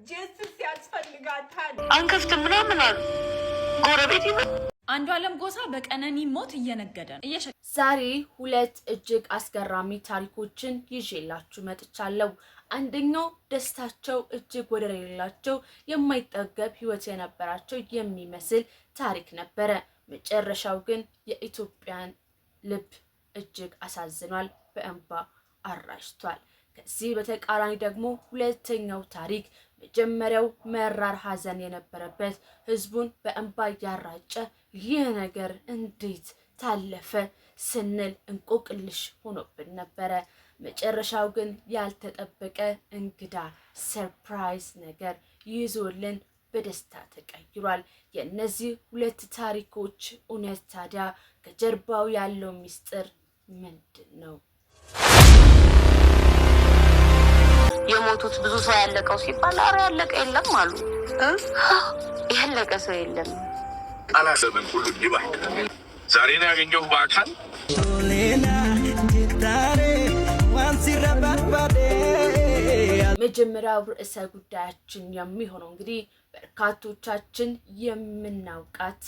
ጀስስ ያስፈልጋታል። አንከፍት ምናምን አሉ ጎረቤት አንዷለም ጎሳ በቀነኒ ሞት እየነገደ ነው። ዛሬ ሁለት እጅግ አስገራሚ ታሪኮችን ይዤላችሁ መጥቻለሁ። አንደኛው ደስታቸው እጅግ ወደር የሌላቸው የማይጠገብ ህይወት የነበራቸው የሚመስል ታሪክ ነበረ። መጨረሻው ግን የኢትዮጵያን ልብ እጅግ አሳዝኗል፣ በእንባ አራሽቷል። ከዚህ በተቃራኒ ደግሞ ሁለተኛው ታሪክ መጀመሪያው መራር ሐዘን የነበረበት ህዝቡን በእንባ ያራጨ ይህ ነገር እንዴት ታለፈ ስንል እንቆቅልሽ ሆኖብን ነበረ። መጨረሻው ግን ያልተጠበቀ እንግዳ ሰርፕራይዝ ነገር ይዞልን በደስታ ተቀይሯል። የእነዚህ ሁለት ታሪኮች እውነት ታዲያ ከጀርባው ያለው ሚስጥር ምንድን ነው? የሞቱት ብዙ ሰው ያለቀው ሲባል አረ ያለቀ የለም አሉ። ያለቀ ሰው የለም። አላሰብን ሁሉ ይባል። ዛሬ ነው ያገኘው በአካል መጀመሪያው ርዕሰ ጉዳያችን የሚሆነው እንግዲህ በርካቶቻችን የምናውቃት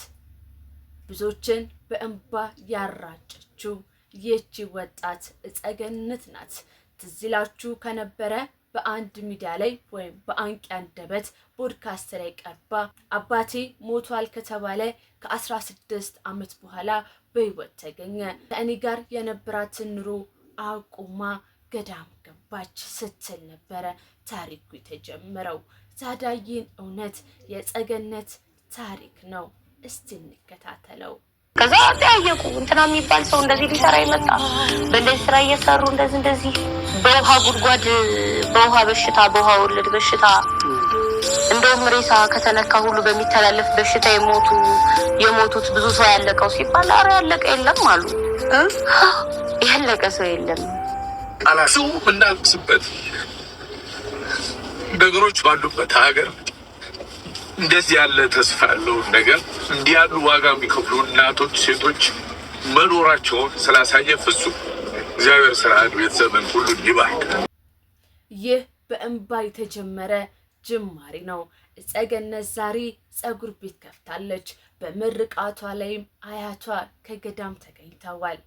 ብዙዎችን በእንባ ያራጨችው ይህች ወጣት እጸገነት ናት። ትዝ ይላችሁ ከነበረ በአንድ ሚዲያ ላይ ወይም በአንቂ አንደበት ፖድካስት ላይ ቀርባ አባቴ ሞቷል ከተባለ ከ16 ዓመት በኋላ በህይወት ተገኘ፣ ከእኔ ጋር የነበራትን ኑሮ አቁማ ገዳም ገባች ስትል ነበረ ታሪኩ የተጀመረው። ታዲያ ይህን እውነት የጸገነት ታሪክ ነው። እስቲ እንከታተለው። ከዛ ያየቁ እንትና የሚባል ሰው እንደዚህ ሊሰራ ይመጣ በእንደዚህ ስራ እየሰሩ እንደዚህ በውሃ ጉድጓድ በውሃ በሽታ በውሃ ወለድ በሽታ እንደውም ሬሳ ከተነካ ሁሉ በሚተላለፍ በሽታ የሞቱት ብዙ ሰው ያለቀው ሲባል አረ ያለቀ የለም አሉ። ያለቀ ሰው የለም። አላሱ እንዳልስበት ነገሮች ባሉበት ሀገር እንደዚህ ያለ ተስፋ ያለው ነገር እንዲህ ያሉ ዋጋ የሚከፍሉ እናቶች ሴቶች መኖራቸውን ስላሳየ ፍጹም እግዚአብሔር ስራን ቤተሰብን ሁሉ ይባርክ። ይህ በእንባ የተጀመረ ጅማሬ ነው። እጸገነት ዛሬ ጸጉር ቤት ከፍታለች። በምርቃቷ ላይም አያቷ ከገዳም ተገኝተዋል።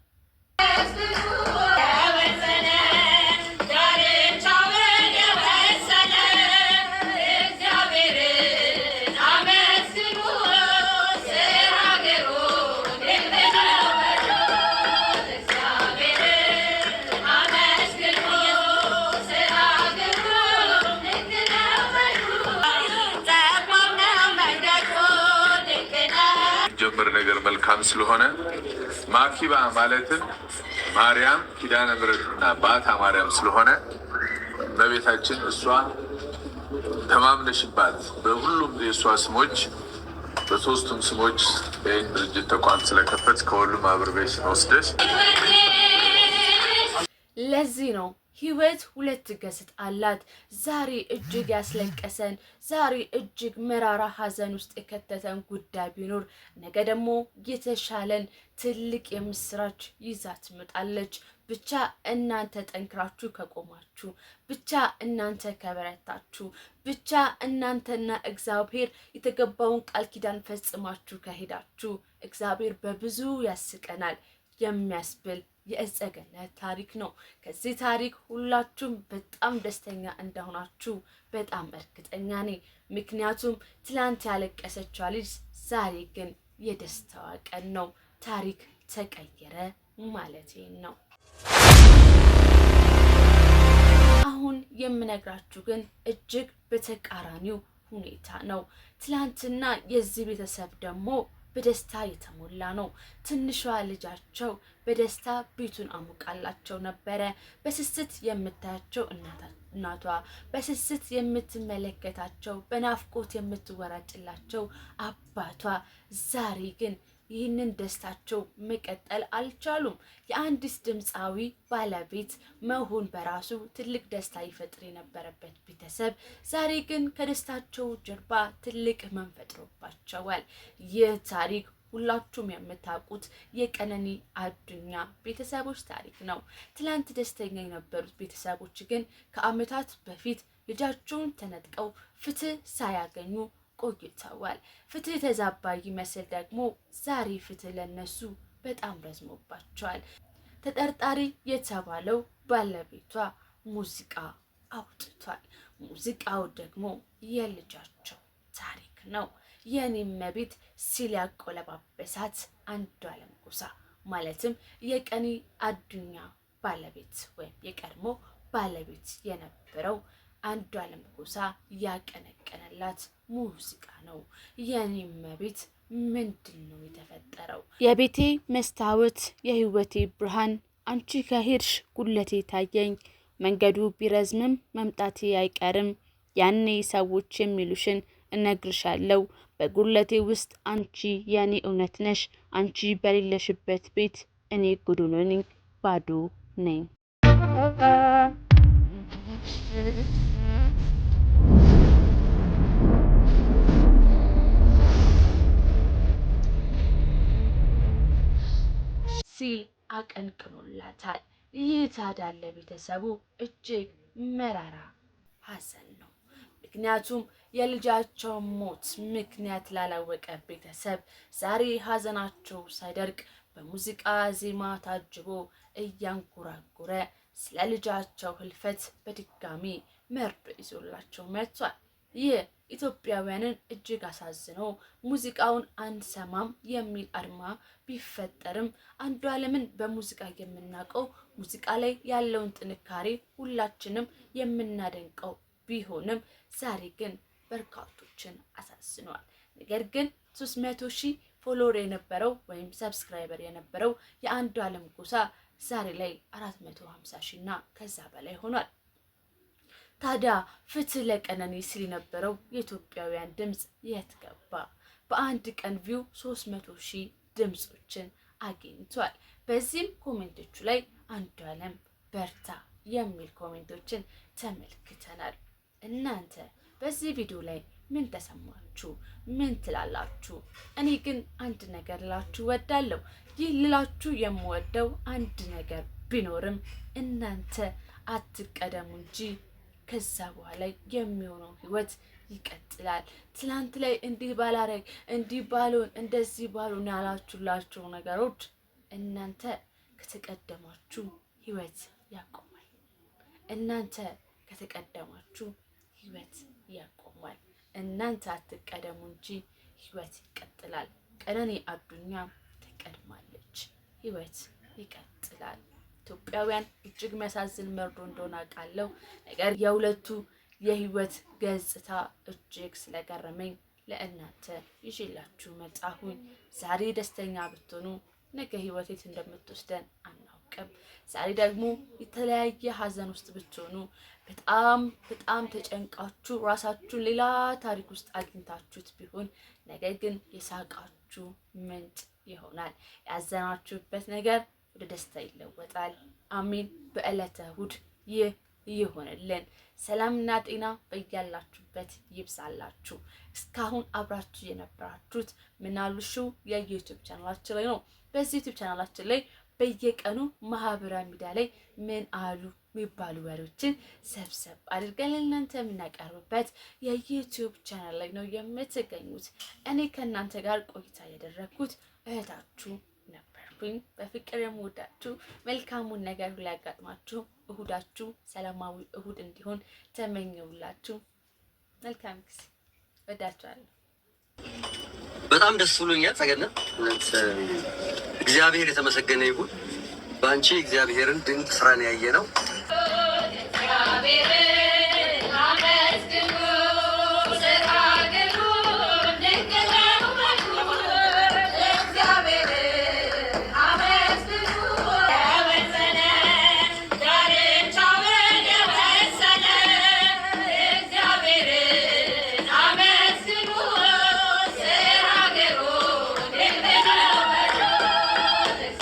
ጀምር ነገር መልካም ስለሆነ ማኪባ ማለትም ማርያም ኪዳነ ምሕረትና ባታ ማርያም ስለሆነ በቤታችን እሷ ተማምነሽባት በሁሉም የእሷ ስሞች በሶስቱም ስሞች ይህን ድርጅት ተቋም ስለከፈት ከሁሉም አብርቤሽ ወስደሽ ለዚህ ነው ህይወት ሁለት ገጽታ አላት። ዛሬ እጅግ ያስለቀሰን፣ ዛሬ እጅግ መራራ ሐዘን ውስጥ የከተተን ጉዳይ ቢኖር ነገ ደግሞ የተሻለን ትልቅ የምስራች ይዛ ትመጣለች። ብቻ እናንተ ጠንክራችሁ ከቆማችሁ፣ ብቻ እናንተ ከበረታችሁ፣ ብቻ እናንተና እግዚአብሔር የተገባውን ቃል ኪዳን ፈጽማችሁ ከሄዳችሁ እግዚአብሔር በብዙ ያስቀናል የሚያስብል የእጸገነት ታሪክ ነው። ከዚህ ታሪክ ሁላችሁም በጣም ደስተኛ እንደሆናችሁ በጣም እርግጠኛ ነኝ። ምክንያቱም ትላንት ያለቀሰችው ልጅ ዛሬ ግን የደስታዋ ቀን ነው። ታሪክ ተቀየረ ማለት ነው። አሁን የምነግራችሁ ግን እጅግ በተቃራኒው ሁኔታ ነው። ትላንትና የዚህ ቤተሰብ ደግሞ በደስታ የተሞላ ነው። ትንሿ ልጃቸው በደስታ ቤቱን አሙቃላቸው ነበረ። በስስት የምታያቸው እናቷ፣ በስስት የምትመለከታቸው፣ በናፍቆት የምትወራጭላቸው አባቷ ዛሬ ግን ይህንን ደስታቸው መቀጠል አልቻሉም። የአንዲት ድምፃዊ ባለቤት መሆን በራሱ ትልቅ ደስታ ይፈጥር የነበረበት ቤተሰብ ዛሬ ግን ከደስታቸው ጀርባ ትልቅ ህመም ፈጥሮባቸዋል። ይህ ታሪክ ሁላችሁም የምታውቁት የቀነኒ አዱኛ ቤተሰቦች ታሪክ ነው። ትላንት ደስተኛ የነበሩት ቤተሰቦች ግን ከአመታት በፊት ልጃቸውን ተነጥቀው ፍትህ ሳያገኙ ቆይተዋል። ፍትህ ተዛባ ይመስል ደግሞ ዛሬ ፍትህ ለነሱ በጣም ረዝሞባቸዋል። ተጠርጣሪ የተባለው ባለቤቷ ሙዚቃ አውጥቷል። ሙዚቃው ደግሞ የልጃቸው ታሪክ ነው። የኔም መቤት ሲል ያቆለባበሳት አንዷለም ጎሳ ማለትም የቀኒ አዱኛ ባለቤት ወይም የቀድሞ ባለቤት የነበረው አንዷለም ጎሳ ያቀነቀነላት ሙዚቃ ነው። የኔም መቤት ምንድነው የተፈጠረው? የቤቴ መስታወት የህይወቴ ብርሃን አንቺ ከሄድሽ ጉለቴ ታየኝ። መንገዱ ቢረዝምም መምጣቴ አይቀርም። ያኔ ሰዎች የሚሉሽን እነግርሻለሁ። በጉለቴ ውስጥ አንቺ የኔ እውነት ነሽ። አንቺ በሌለሽበት ቤት እኔ ጎዶሎ ነኝ፣ ባዶ ነኝ። ሲል አቀንቅኖላታል። ይህ ታዲያ ለቤተሰቡ እጅግ መራራ ሐዘን ነው። ምክንያቱም የልጃቸው ሞት ምክንያት ላላወቀ ቤተሰብ ዛሬ ሐዘናቸው ሳይደርቅ በሙዚቃ ዜማ ታጅቦ እያንጎራጎረ ስለ ልጃቸው ህልፈት በድጋሚ መርዶ ይዞላቸው መጥቷል። ይህ ኢትዮጵያውያንን እጅግ አሳዝኖ ሙዚቃውን አንሰማም የሚል አድማ ቢፈጠርም አንዷለምን በሙዚቃ የምናውቀው ሙዚቃ ላይ ያለውን ጥንካሬ ሁላችንም የምናደንቀው ቢሆንም ዛሬ ግን በርካቶችን አሳዝኗል። ነገር ግን 300,000 ፎሎወር የነበረው ወይም ሰብስክራይበር የነበረው የአንዷለም ጎሳ ዛሬ ላይ 450,000 እና ከዛ በላይ ሆኗል። ታዲያ ፍትህ ለቀነኒ ሲል የነበረው የኢትዮጵያውያን ድምጽ የት ገባ? በአንድ ቀን ቪው 300,000 ድምጾችን አግኝቷል። በዚህም ኮሜንቶቹ ላይ አንዷለም በርታ የሚል ኮሜንቶችን ተመልክተናል። እናንተ በዚህ ቪዲዮ ላይ ምን ተሰማችሁ? ምን ትላላችሁ? እኔ ግን አንድ ነገር ልላችሁ ወዳለሁ። ይህ ልላችሁ የምወደው አንድ ነገር ቢኖርም እናንተ አትቀደሙ እንጂ ከዛ በኋላ የሚሆነው ህይወት ይቀጥላል። ትላንት ላይ እንዲህ ባላረግ እንዲህ ባልሆን እንደዚህ ባልሆን ያላችሁላችሁ ነገሮች እናንተ ከተቀደማችሁ ህይወት ያቆማል። እናንተ ከተቀደማችሁ ህይወት ያቆማል። እናንተ አትቀደሙ እንጂ ህይወት ይቀጥላል። ቀነኒ አዱኛ ተቀድማለች፣ ህይወት ይቀጥላል። ኢትዮጵያውያን እጅግ የሚያሳዝን መርዶ እንደሆነ አውቃለሁ። ነገር የሁለቱ የህይወት ገጽታ እጅግ ስለገረመኝ ለእናንተ ይዤላችሁ መጣሁኝ። ዛሬ ደስተኛ ብትሆኑ ነገ ህይወት የት እንደምትወስደን አናውቅም። ዛሬ ደግሞ የተለያየ ሀዘን ውስጥ ብትሆኑ በጣም ተጨንቃችሁ ራሳችሁን ሌላ ታሪክ ውስጥ አግኝታችሁት ቢሆን ነገር ግን የሳቃችሁ ምንጭ ይሆናል። ያዘናችሁበት ነገር ወደ ደስታ ይለወጣል። አሜን። በዕለተ እሑድ ይህ ይሆንልን። ሰላምና ጤና በያላችሁበት ይብዛላችሁ። እስካሁን አብራችሁ የነበራችሁት ምናሉሹ የዩቲዩብ ቻናላችን ላይ ነው። በዚህ ዩቲዩብ ቻናላችን ላይ በየቀኑ ማህበራዊ ሚዲያ ላይ ምን አሉ የሚባሉ ወሬዎችን ሰብሰብ አድርገን ለእናንተ የምናቀርብበት የዩቲዩብ ቻናል ላይ ነው የምትገኙት። እኔ ከእናንተ ጋር ቆይታ ያደረኩት እህታችሁ ነበርኩኝ። በፍቅር የምወዳችሁ መልካሙን ነገር ሁሉ ያጋጥማችሁ፣ እሁዳችሁ ሰላማዊ እሁድ እንዲሆን ተመኘውላችሁ። መልካም ጊዜ። ወዳችኋለሁ። በጣም ደስ ብሎኛል። ጸገነት እግዚአብሔር የተመሰገነ ይሁን። ባንቺ እግዚአብሔርን ድንቅ ስራን ያየ ነው።